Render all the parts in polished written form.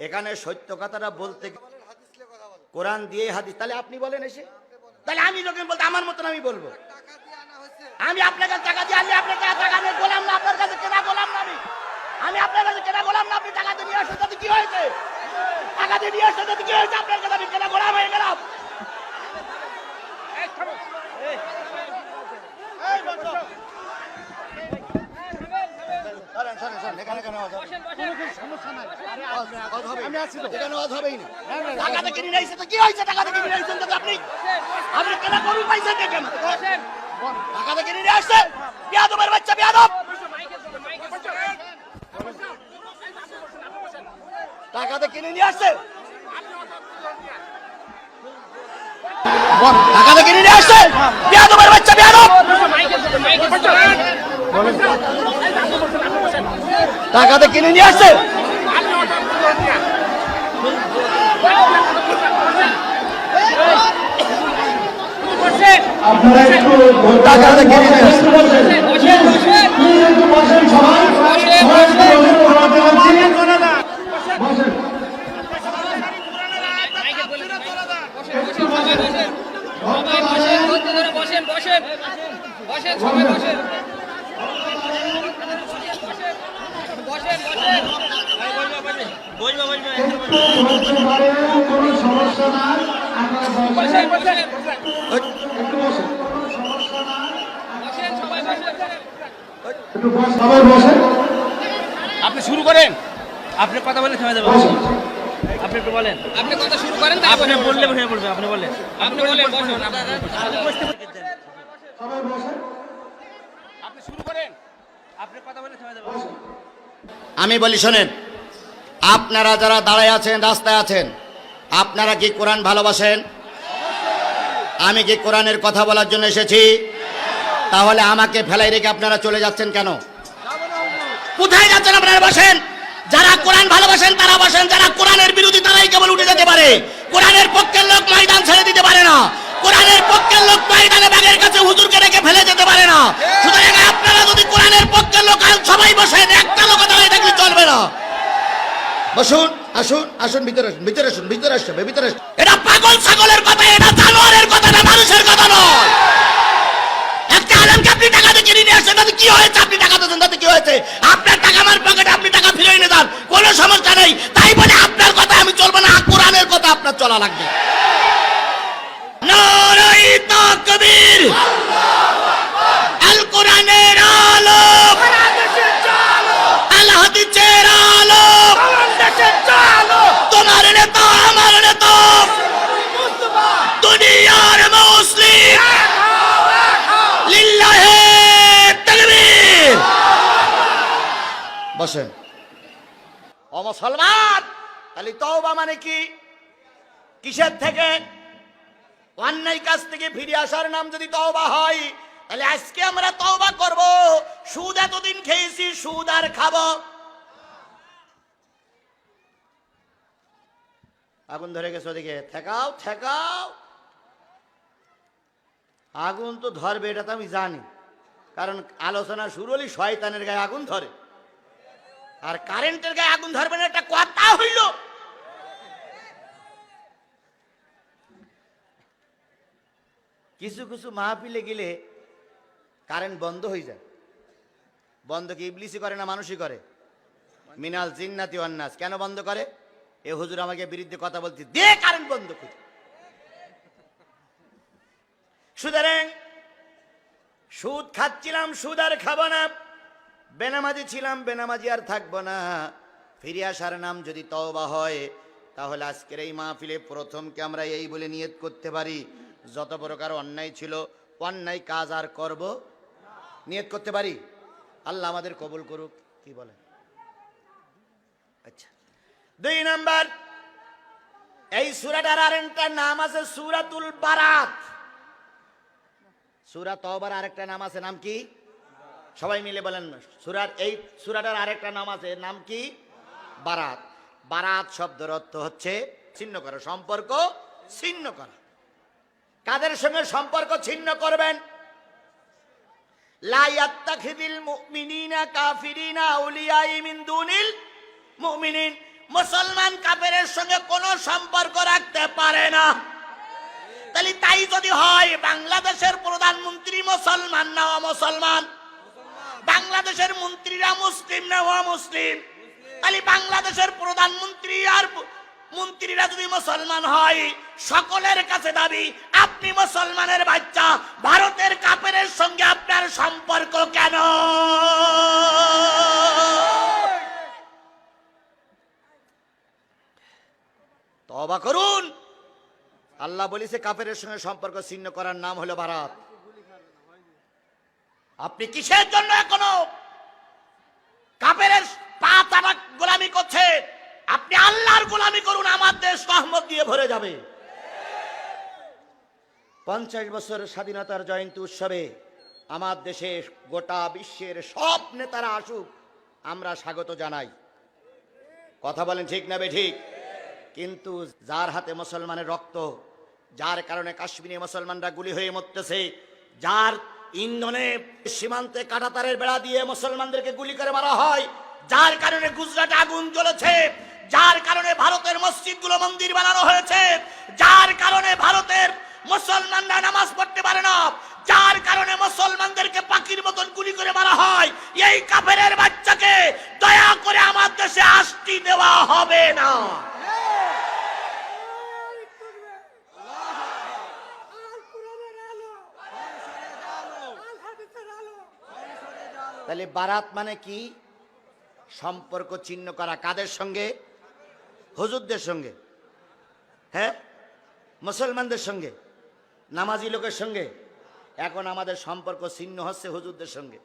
এখানে সত্য কথাটা বলতে কোরআন দিয়ে হাদিস, তাহলে আপনি বলেন এসে, তাহলে আমি যখন বলতে আমার মতন আমি বলবো। আমি আপনার কাছে টাকা দিয়ে আনলে আপনার কাছে টাকা দিয়ে গোলাম না, আপনার কাছে কেনা গোলাম না, আমি আপনার কাছে কেনা গোলাম না। আপনি টাকা দিয়ে নিয়ে আসছেন তাতে কি হয়েছে? টাকা দিয়ে নিয়ে আসছেন তাতে কি হয়েছে? আপনার কাছে আমি কেনা গোলাম হয়ে গেলাম। টাকাতে কিনে নিয়েছে তো কি হয়েছে? টাকাতে কিনে নিয়েছেন তো আপনি, আপনি কেনা গরু পাইছেন দেখেন, টাকাতে কিনে নিয়ে আসছেন। বিয়াদবের বাচ্চা, বিয়াদব, টাকাতে কিনে নিয়ে আসছে, টাকাতে কিনে নিয়ে আসছে, বিয়াদবের বাচ্চা, বিয়াদব, টাকাতে কিনে নিয়ে আসছে। টাকাতে কিনে নিয়ে আসছে। আপনি শুরু করেন, আপনি কথা বলে থেমে যাবেন। আপনি একটু বলেন, আপনি কথা শুরু করেন, আপনি বললে হয়ে পড়বে। আপনি বলেন, আপনি বলেন, আপনি শুরু করেন, আপনি কথা বলে থেমে যাবেন। আমি বলি শোনেন, আপনারা যারা দাঁড়ায় আছেন, রাস্তায় আছেন, আপনারা কি কোরআন ভালোবাসেন? আমি কি কোরআনের কথা বলার জন্য এসেছি? তাহলে আমাকে ফেলাই রেখে আপনারা চলে যাচ্ছেন কেন? কোথায় যাচ্ছেন আপনারা? বসেন। যারা কোরআন ভালোবাসেন তারা বসেন, যারা কোরআনের বিরোধী তারাই কেবল উঠে যেতে পারে। কোরআনের পক্ষের লোক ময়দান ছেড়ে দিতে পারে না, কোরআনের পক্ষের লোক ময়দানে ব্যাগের কাছে হুজুরকে রেখে ফেলে যেতে পারে না। সুতরাং আপনারা যদি কোরআনের পক্ষের লোক সবাই বসেন, একটা লোক দাঁড়িয়ে থাকলে চলবে না। বসুন, আসুন, আসুন, ভিতরে আসুন, ভিতরে আসুন, ভিতরে আসুন, ভিতরে আসুন। এটা পাগল ছাগলের কথা, এটা জানোয়ারের কথা না, মানুষের কথা নয়। একটা আলেমকে আপনি টাকা দিয়ে কিনে নিয়ে আসছেন, তাতে কি হয়েছে? আপনি টাকা দিয়েছেন তাতে কি হয়েছে? আপনার টাকা আমার পকেটে, আপনি টাকা ফিরে এনে দেন, কোনো সমস্যা নেই। তাই বলে আপনার কথা আমি চলবো না, কোরআনের কথা আপনার চলা লাগবে। নারায়ে তাকবীর, আল কোরআনের আলো, আল হাদিসের আলো, তোমার নেতা আমার নেতা, দুনিয়ার মুসলিম, লিল্লাহে তাকবীর। বসেন। ও মুসলমান, তাহলে তওবা মানে কি? কিসের থেকে? অন্যায় কাজ থেকে ফিরে আসার নাম যদি তওবা হয়, তাহলে আজকে আমরা তওবা করব। সুদ এতদিন খেয়েছি, সুদ আর খাবো। আগুন ধরে গেছে ওদিকে, ঠেকাও, ঠেকাও। আগুন তো ধরবে, এটা তো আমি জানি, কারণ আলোচনা শুরু হলে শয়তানের গায়ে আগুন ধরে, আর কারেন্টের গায়ে আগুন ধরবে না, একটা কথা হইল। কিছু কিছু মাহফিলে গেলে কারেন্ট বন্ধ হয়ে যায়। বন্ধ কি ইবলিসই করে না মানুষই করে? মিনাল জিন্নাতি ওয়ান নাস। কেন বন্ধ করে? এ হুজুর আমাকে বিরুদ্ধে কথা বলছে, দে কারেন্ট বন্ধ করে। সুতরাং সুদ খাচ্ছিলাম, সুদ আর খাবো না। বেনামাজি ছিলাম, বেনামাজি আর থাকবো না। ফিরে আসার নাম যদি তওবা হয়, তাহলে আজকের এই মাহফিলে প্রথমকে আমরা এই বলে নিয়ত করতে পারি, যত প্রকার অন্যায় ছিল, অন্যায় কাজ আর করব নিয়ত করতে পারি। আল্লাহ আমাদের কবুল করুক। কি বলে? আচ্ছা, 2 নাম্বার, এই সূরাটার আরেকটা নাম আছে সূরাতুল বারাত। সূরা তওবার আরেকটা নাম আছে, নাম কি? সবাই মিলে বলেন। এই সূরাটার আরেকটা নাম আছে, নাম কি? বারাত। বারাত শব্দের অর্থ হচ্ছে ছিন্ন করা, সম্পর্ক ছিন্ন করা। কাদের সঙ্গে সম্পর্ক ছিন্ন করবেন? লা ইয়াত্তাখিযুল মুমিনিনা কাফিরিনা আউলিয়া মিন দুনিল মুমিনিন মুসলমান কাফেরের সঙ্গে কোনো সম্পর্ক রাখতে পারে না। তাহলে তাই যদি হয়, বাংলাদেশের প্রধানমন্ত্রী মুসলমান না অমুসলমান? বাংলাদেশের মন্ত্রীরা মুসলিম না অমুসলিম? তাহলে বাংলাদেশের প্রধানমন্ত্রী আর মন্ত্রীরা যদি মুসলমান হয়, সকলের কাছে দাবি আপনি মুসলমানের বাচ্চা, ভারতের কাফেরের সঙ্গে আপনার সম্পর্ক কেন? তওবা করুন। আল্লাহ বলেছে কাফেরের সঙ্গে সম্পর্ক ছিন্ন করার নাম হলো ভারত। আপনি কিসের জন্য এখনো কাফেরের পা চাটা গোলামি করছে? আপনি আল্লাহর গোলামি করুন, আমার দেশ রহমত দিয়ে ভরে যাবে। 50 বছর স্বাধীনতার জয়ন্তী উৎসবে আমার দেশে গোটা বিশ্বের সব নেতারা আসুক, আমরা স্বাগত জানাই। কথা বলেন ঠিক না বেঠিক? কিন্তু যার হাতে মুসলমানের রক্ত, যার কারণে কাশ্মীরে মুসলমানরা গুলি হয়ে মরতেছে, যার ইন্ধনে সীমান্তে কাঁটাতারের বেড়া দিয়ে মুসলমানদেরকে গুলি করে মারা হয়, যার কারণে গুজরাটে আগুন জ্বলেছে, যার কারণে ভারতের মসজিদগুলো মন্দির বানানো হয়েছে, যার কারণে ভারতের মুসলমানরা নামাজ পড়তে পারে না, যার কারণে মুসলমানদেরকে পাখির মতন গুলি করে মারা হয়, এই কাফেরের বাচ্চাকে দয়া করে আমার দেশে আসতে দেওয়া হবে না। তাহলে বারাত মানে কি? সম্পর্ক ছিন্ন করা। কাদের সঙ্গে? হুজুরদের সঙ্গে। হ্যাঁ, মুসলমানদের সঙ্গে, নামাজি লোকের সঙ্গে। এখন আমাদের সম্পর্ক ছিন্ন হচ্ছে হুজুরদের সঙ্গে।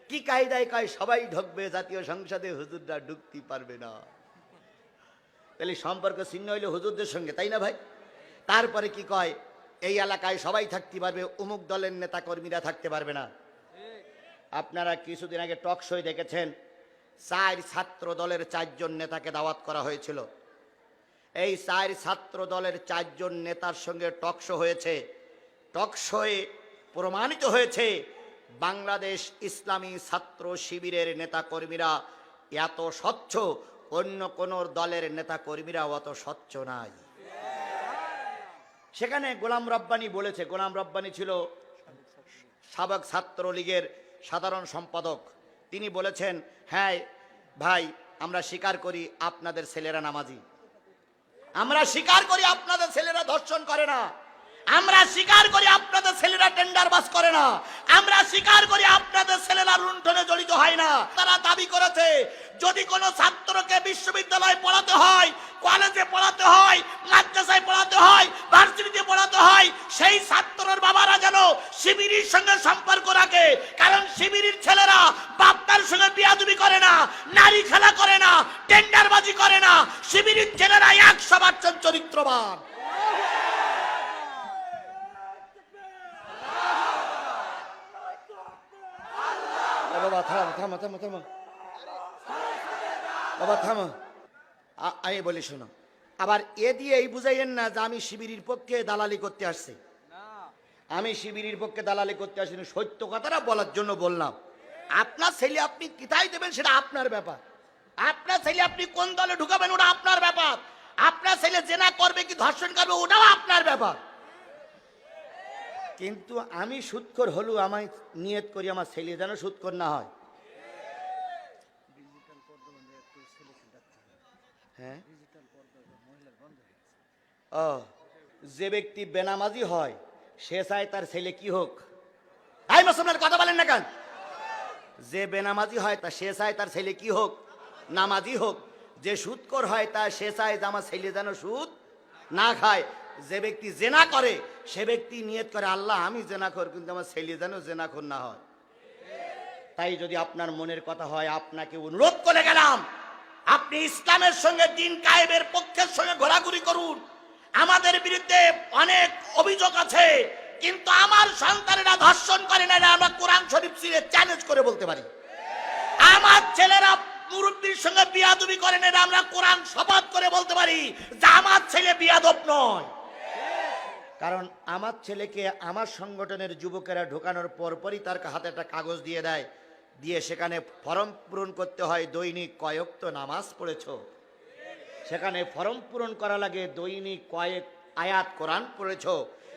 কি কায়দায় কয় সবাই ঢুকবে জাতীয় সংসদে, হুজুররা ঢুকতে পারবে না। তাহলে সম্পর্ক ছিন্ন হইলে হুজুরদের সঙ্গে, তাই না ভাই? তারপরে কি কয়, এই এলাকায় সবাই থাকতে পারবে, অমুক দলের নেতা কর্মীরা থাকতে পারবে না। আপনারা কিছুদিন আগে টক শোয়ে দেখেছেন, 4 ছাত্র দলের 4 জন নেতাকে দাওয়াত করা হয়েছিল। এই 4 ছাত্র দলের 4 জন নেতার সঙ্গে টক শো হয়েছে। টক শোয়ে প্রমাণিত হয়েছে বাংলাদেশ ইসলামী ছাত্র শিবিরের নেতা কর্মীরা এত স্বচ্ছ, অন্য কোন দলের নেতা কর্মীরা অত স্বচ্ছ নাই। সেখানে গোলাম রব্বানী বলেছে, গোলাম রব্বানী ছিল সাবেক ছাত্রলীগের সাধারণ সম্পাদক। তিনি বলেছেন, হ্যাঁ ভাই, আমরা স্বীকার করি আপনাদের ছেলেরা নামাজি, আমরা স্বীকার করি আপনাদের ছেলেরা ধর্ষণ করে না, আমরা স্বীকার করি আপনাদের ছেলেরা টেন্ডারবাজ করে না, আমরা স্বীকার করি আপনাদের ছেলেরা লুণ্ঠনে জড়িত হয় না। তারা দাবি করেছে যদি কোনো ছাত্রকে বিশ্ববিদ্যালয়ে পড়াতে হয়, কলেজে পড়াতে হয়, মাদ্রাসায় পড়াতে হয়, ভার্সিটিতে পড়াতে হয়, সেই ছাত্রের বাবারা যেন শিবিরের সঙ্গে সম্পর্ক রাখে। কারণ শিবিরের ছেলেরা বাপমার সঙ্গে বিয়াদবি করে না, নারী খেলা করে না, টেন্ডারবাজি করে না। শিবিরের ছেলেরা 100% চরিত্রবান। বাবা থামো থামো থামো থামো, বাবা থামো। আমি বলি শোনো, আবার এ দিয়ে এই বুঝাইয়েন না যে আমি শিবিরের পক্ষে দালালি করতে আসছি। আমি শিবিরের পক্ষে দালালি করতে আসিনি, সত্য কথাটা বলার জন্য বললাম। আপনার ছেলে আপনি কিতাই দেবেন সেটা আপনার ব্যাপার, আপনার ছেলে আপনি কোন দলে ঢুকাবেন ওটা আপনার ব্যাপার, আপনার ছেলে জেনা করবে কি ধর্ষণ করবে ওটাও আপনার ব্যাপার। কিন্তু আমি সুদখোর হলু, আমি নিয়ত করি আমার ছেলে যেন সুদখোর না হয়। হ্যাঁ, ও যে ব্যক্তি বেনামাজি হয় সে চায় তার ছেলে কি হোক। এই মুসলমানের কথা বলেন না কেন? যে বেনামাজি হয় তা সে চায় তার ছেলে কি হোক, নামাজি হোক। যে সুদখোর হয় তা সে চায় যে আমার ছেলে যেন সুদ না খায়। যে ব্যক্তি জেনা করে সে ব্যক্তি নিয়ত করে আল্লাহ আমি জেনাখোর, কিন্তু আমার ছেলে যেন জেনাখোর না হয়। তাই যদি আপনার মনের কথা হয়, আপনাকে অনুরোধ করে গেলাম, আপনি ইসলামের সঙ্গে দিন কায়েমের পক্ষের সঙ্গে ঘোরাঘুরি করুন। আমাদের বিরুদ্ধে অনেক অভিযোগ আছে, কিন্তু আমার সন্তানেরা ধর্ষণ করে না, আমরা কোরআন শরীফ ছিঁড়ে চ্যালেঞ্জ করে বলতে পারি। আমার ছেলেরা মুরব্বীর সঙ্গে বিয়াদবি করে না, আমরা কোরআন শপথ করে বলতে পারি যে আমার ছেলে বিয়াদব নয়। কারণ আমার ছেলেকে আমার সংগঠনের যুবকেরা ঢোকানোর পরপরই তার হাতে একটা কাগজ দিয়ে দেয়, দিয়ে সেখানে ফর্ম পূরণ করতে হয় দৈনিক কয়েক তো নামাজ পড়েছো। সেখানে ফর্ম পূরণ করা লাগে দৈনিক কয়েক আয়াত কোরআন পড়েছো,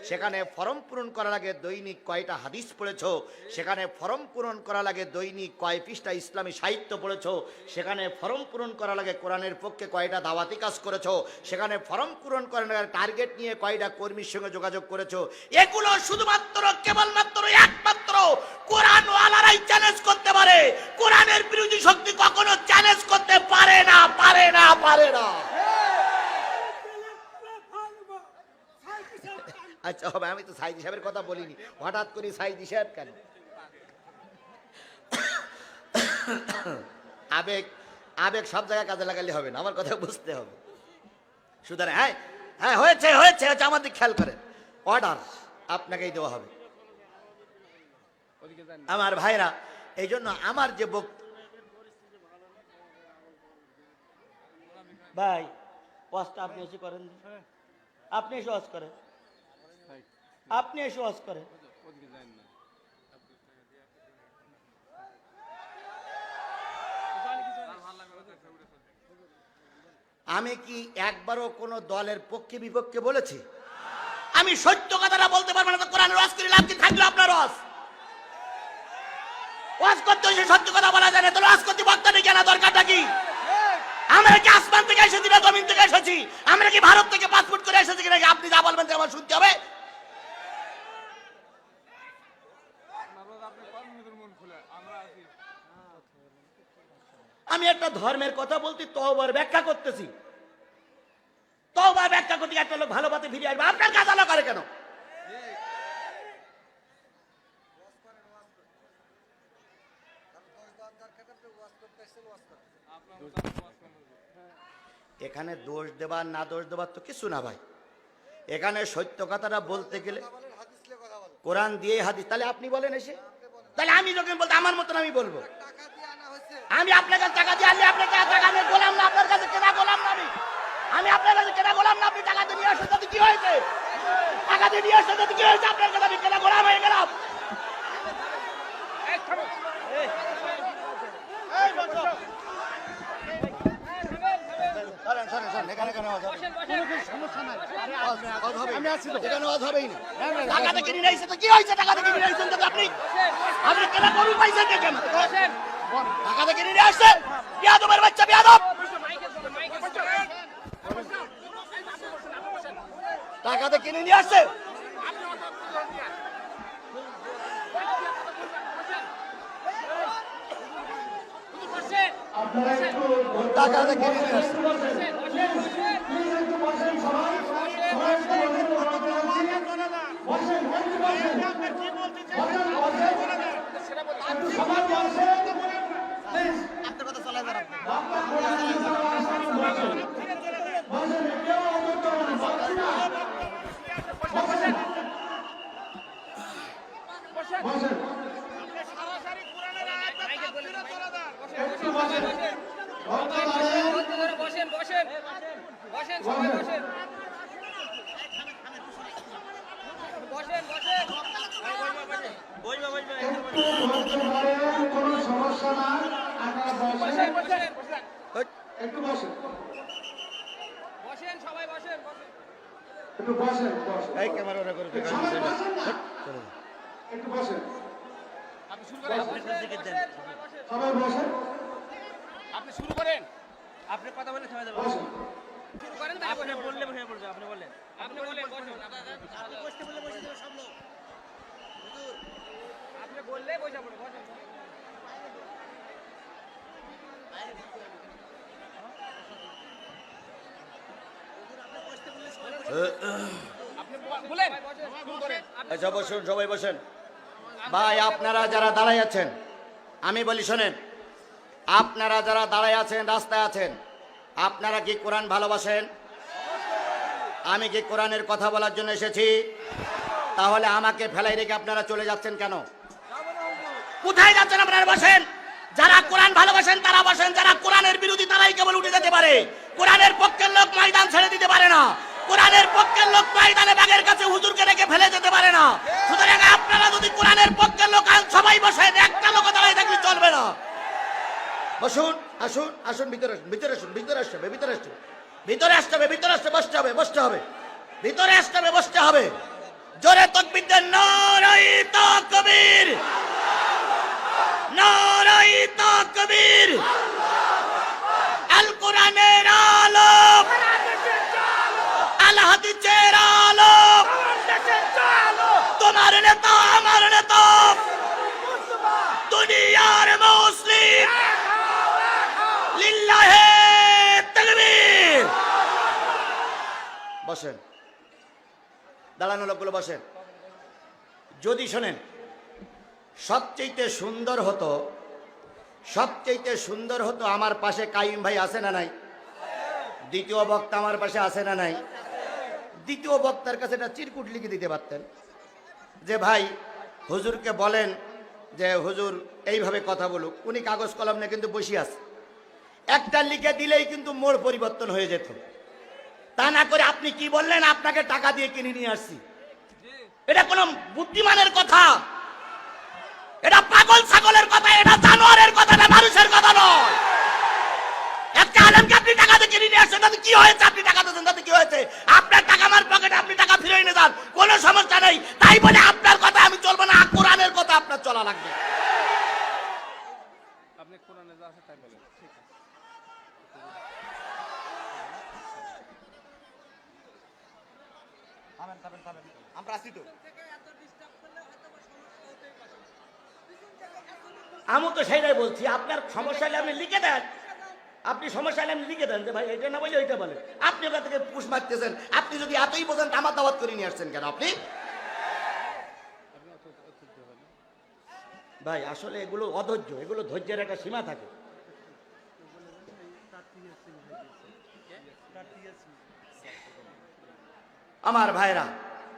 সেখানে ফর্ম পূরণ করা লাগে দৈনিক কয়টা হাদিস পড়েছো, সেখানে ফর্ম পূরণ করা লাগে দৈনিক কয় পৃষ্ঠা ইসলামী সাহিত্য পড়েছো, সেখানে ফর্ম পূরণ করা লাগে কোরআনের পক্ষে কয়টা দাওয়াতি কাজ করেছো, সেখানে ফর্ম পূরণ করা লাগে টার্গেট নিয়ে কয়টা কর্মীর সঙ্গে যোগাযোগ করেছো। এগুলো শুধুমাত্র কেবলমাত্র একমাত্র কোরআন ওয়ালারাই চ্যালেঞ্জ করতে পারে। কোরআনের বিরোধী শক্তি কখনো চ্যালেঞ্জ করতে পারে না, পারে না, পারে না। আচ্ছা হবে, আমি তো সাইদি সাহেবের কথা বলিনি, হঠাৎ করে সাইদি সাহেব কেন? আবেগ আবেগ সব জায়গায় কাজে লাগালে হবে না, আমার কথা বুঝতে হবে। সুতরাং হ্যাঁ হ্যাঁ হয়েছে হয়েছে হয়েছে, আমার দিক খেয়াল করেন। অর্ডার আপনাকেই দেওয়া হবে আমার ভাইরা। এই জন্য আমার যে ভাই ওয়াজটা আপনি এসে করেন, আপনি এসে ওয়াজ করেন, আপনি এসে ওয়াজ করেন। আমি কি একবারও কোনো দলের পক্ষে বিপক্ষে বলেছি? আমি সত্য কথাটা বলতে পারবো না তো কোরআনের ওয়াজ করে লাভ কি থাকলো? আপনার ওয়াজ করতে হয়েছে, সত্য কথা বলা যায় না, তাহলে ওয়াজ করতে বক্তা নেই কেন? দরকারটা কি? আমরা কি আসমান থেকে এসেছি না জমিন থেকে এসেছি? আমরা কি ভারত থেকে পাসপোর্ট করে এসেছি নাকি? আপনি যা বলবেন আমার শুনতে হবে? আমি একটা ধর্মের কথা বলতে তওবার ব্যাখ্যা করতেছি, তওবার ব্যাখ্যা করতে একটা লোক ভালো পথে ফিরে আসবে, আপনার কাজ আলো করে কেন? এখানে দোষ দেবার না দোষ দেবার তো কিছু না ভাই। এখানে সত্য কথাটা বলতে গেলে কোরআন দিয়ে হাদিস। তাহলে আপনি বলেন এসে, তাহলে আমি যখন বলতে আমার মতন আমি বলবো। আমি আপনার কাছে টাকা দিয়ে আনলে আপনার কাছে টাকা নিয়ে গোলাম না, আপনার কাছে কেনা গোলাম না। আমি আপনার কাছে কেনা গোলাম না। আপনি টাকা দিয়ে নিয়ে আসেন, তাতে কি হয়েছে? টাকা দিয়ে নিয়ে আসেন, তাতে কি হয়েছে? আপনার কাছে আমি কেনা গোলাম হয়ে গেলাম। টাকাতে কিনে নিয়ে আসছে, টাকাতে কিনে নিয়ে আসছে। আপনার কথা চলে যাবে। একটু বসেন, সবাই বসেন, একটু বসেন, এই ক্যামেরাটা করে একটু বসেন, আপনি শুরু করেন, সবাই বসেন, আপনি শুরু করেন। আপনি কথা বলে থেমে যাবেন, শুরু করেন। আপনি বললে বসে পড়বে, আপনি বলেন, আপনি বলেন, আপনি বসতে বললে বসে যাবে সব লোক, আপনি বললে বসে পড়বে, বসেন। আচ্ছা বসুন, সবাই বসেন। ভাই আপনারা যারা দাঁড়ায় আছেন, আমি বলি শোনেন, আপনারা যারা দাঁড়ায় আছেন, রাস্তায় আছেন, আপনারা কি কোরআন ভালোবাসেন? আমি কি কোরআনের কথা বলার জন্য এসেছি? তাহলে আমাকে ফেলাই রেখে আপনারা চলে যাচ্ছেন কেন? কোথায় যাচ্ছেন আপনারা? বসেন। যারা কোরআন ভালোবাসেন তারা বসেন, যারা কোরআনের বিরোধী তারাই কেবল উঠে যেতে পারে। কোরআনের পক্ষের লোক ময়দান ছেড়ে দিতে পারে না, কোরআনের পক্ষের লোক ময়দানে বাগের কাছে হুজুরকে রেখে ফেলে যেতে পারে না। সুতরাং আপনারা যদি কোরআনের পক্ষের লোক সবাই বসেন, একটা লোক দাঁড়ায় থাকলে চলবে না। বসুন, আসুন, আসুন, ভিতরে আসুন, ভিতরে আসুন, ভিতরে আসুন, ভিতরে আসুন। ভিতরে আসতে হবে, ভিতরে আসতে বসতে হবে, বসতে হবে, ভিতরে আসতে হবে, বসতে হবে। জোরে তাকবীর দেন, নারায়ে তাকবীর, নারায়ে তাকবীর। আল কোরআনের আলো, আল হাদিসের আলো, তোমার নেতা আমার নেতা, দুনিয়ার মুসলিম, লিল্লাহে তাকবীর। বসেন, দাঁড়ানো লোকগুলো বসেন। যদি শোনেন, সবচেয়ে সুন্দর হতো, সবচেয়ে সুন্দর হতো আমার পাশে কাইম ভাই আছে না নাই? দ্বিতীয় বক্তা আমার পাশে আছে না নাই? দ্বিতীয় বক্তার কাছে একটা চিরকুট লিখে দিতে পারতেন যে ভাই হুজুরকে বলেন যে হুজুর এইভাবে কথা বলুক। উনি কাগজ কলম নিয়ে কিন্তু বসে আছে, একটা লিখে দিলেই কিন্তু মোড় পরিবর্তন হয়ে যেত। তা না করে আপনি কি বললেন, আপনাকে টাকা দিয়ে কিনে নিয়ে আসছি। এটা কোনো বুদ্ধিমানের কথা? এটা পাগল ছাগলের কথা, এটা জানোয়ারের কথা না, মানুষের কথা নয়। একটা আলেমকে আপনি টাকা দিয়ে কিনে নিয়ে আসছেন, তাতে কি হয়েছে? আপনি টাকা দিয়েছেন, তাতে কি হয়েছে? আপনার টাকা আমার পকেটে, আপনি টাকা ফিরে নিয়ে যান, কোনো সমস্যা নেই। তাই বলে আপনার কথা আমি চলবো না, কোরআনের কথা আপনার চলা লাগবে। আপনি কোরআনে যা আছে তাই বলেন, ঠিক আছে। আমরা আসি তো, আমি তো সেইটাই বলছি। আপনার সমস্যা হলে আপনি লিখে দেন, আপনি সমস্যা হলে আপনি লিখে দেন যে ভাই এটা না বলে ওইটা বলেন। আপনি ওটা থেকে পুষ মারতেছেন। আপনি যদি এতই বোঝেন, আমার দাওয়াত করে নিয়ে আসছেন কেন আপনি? ভাই আসলে এগুলো অধৈর্য, এগুলো ধৈর্যের একটা সীমা থাকে। আমার ভাইরা,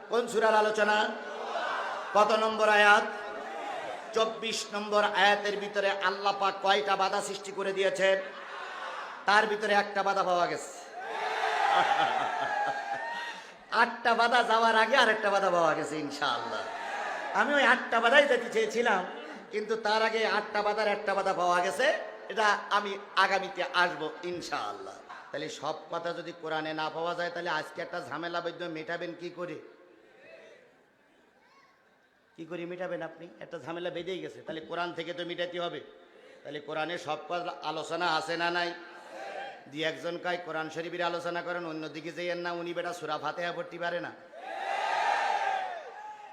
কোন সূরার আলোচনা? কত নম্বর আয়াত? 24 নম্বর আয়াতের ভিতরে আল্লাহ পাক কয়টা বাধা সৃষ্টি করে দিয়েছেন? তার ভিতরে একটা বাধা পাওয়া গেছে। 8টা বাধা যাওয়ার আগে আরেকটা বাধা পাওয়া গেছে ইনশাআল্লাহ। আমি ওই 8টা বাধাই যেতে চেয়েছিলাম, কিন্তু তার আগে 8টা বাধার একটা বাধা পাওয়া গেছে। এটা আমি আগামীতে আসবো ইনশাআল্লাহ। তাহলে সব কথা যদি কোরআনে না পাওয়া যায়, তাহলে আজকে একটা ঝামেলা বৈদ্য মেটাবেন কি করে? কি করে মেটাবেন আপনি? একটা ঝামেলা বেঁধেই গেছে, তাহলে কোরআন থেকে তো মেটাতে হবে। তাহলে কোরআনে সব কথা আলোচনা আছে না নাই? দিয়ে একজন কয় কোরআন শরীফের আলোচনা করেন, অন্যদিকে যেয়েন না, উনি বেটা সূরা ফাতিহা পড়তে পারে না।